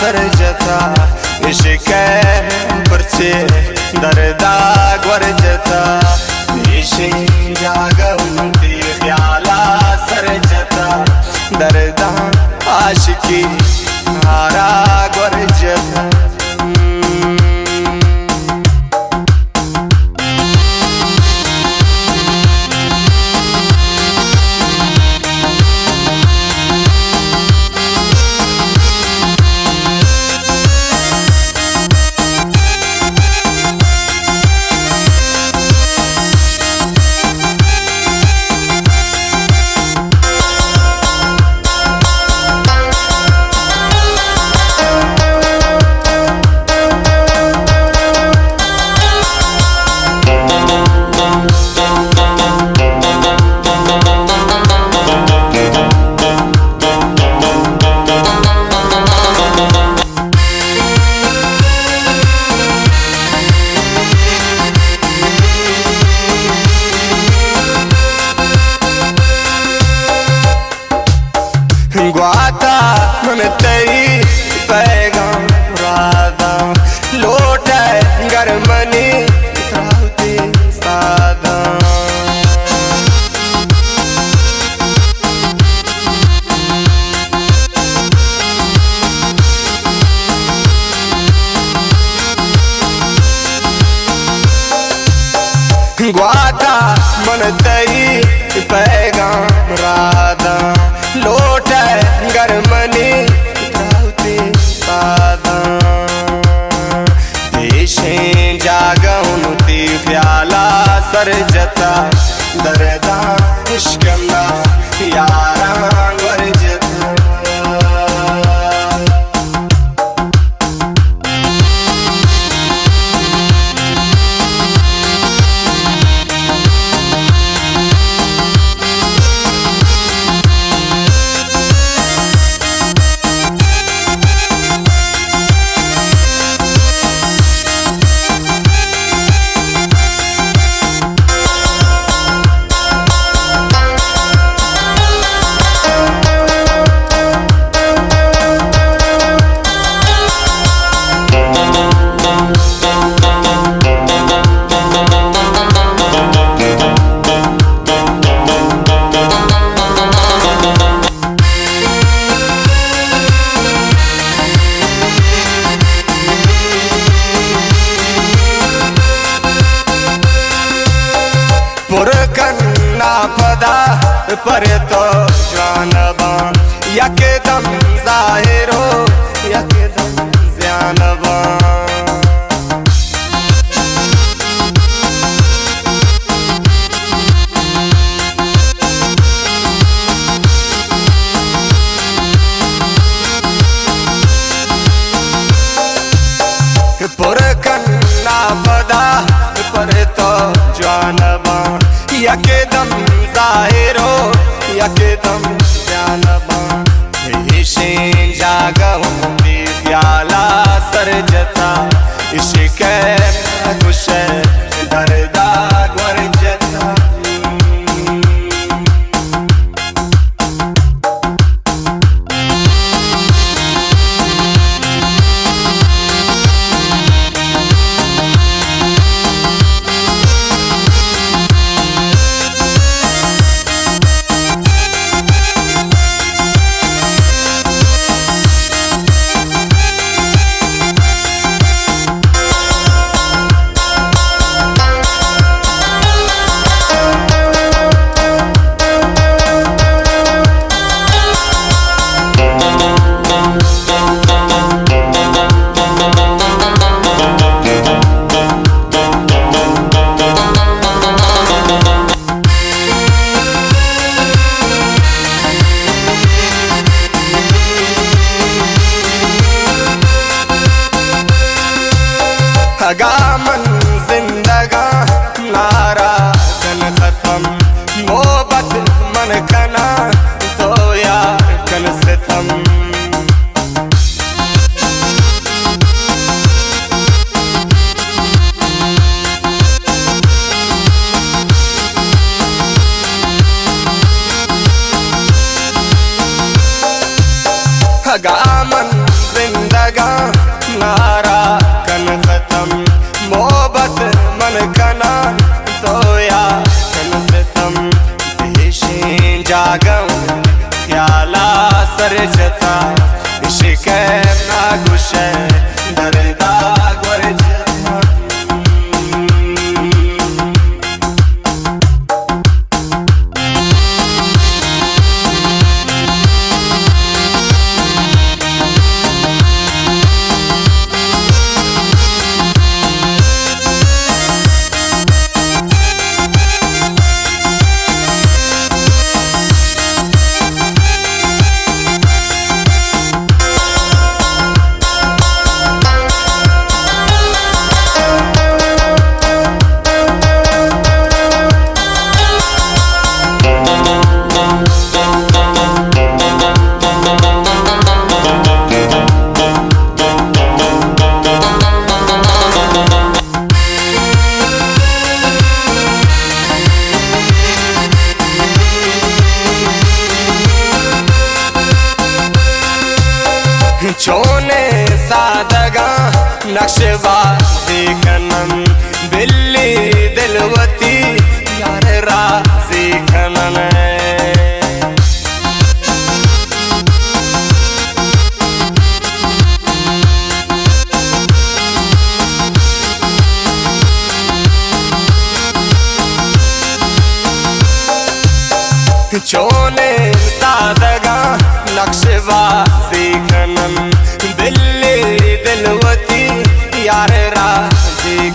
सरजता इश्क परचे दर्दा गरजता इश्क जागवती ख्याला सरजता दर्दा आशिकी हारा गरजता ग्वाता मन तेरी पैगाम राधा लोट गरमनी त्रावती सादा ग्वाता मन तेरी पैगाम राधा लोट गरमनी त्रावती सादा देशें जागवती ख्याला सरजता दर्दा इश्कना यारा गरजता पुरकन्ना पदा पर तो जानबा यकदम जाहिरो यकदम जानबा पुरकन्ना पदा पर तो जानबा यकदम जाहिरो यकदम जानबा इश्क जागवती ख्याला सरजता इश्क खुश दर्दा गरजता गामन जिंदगा नारा कन खत्म मोहब्बत मन कना तो यार कन सितम गामन जिंदगा चोने सादगा नक्शबाजी खनन दिल्ली दिलवती यार राजी खनन चोने सादगा नक्शबाजी खनन दिल्ली दिलवती यार राजी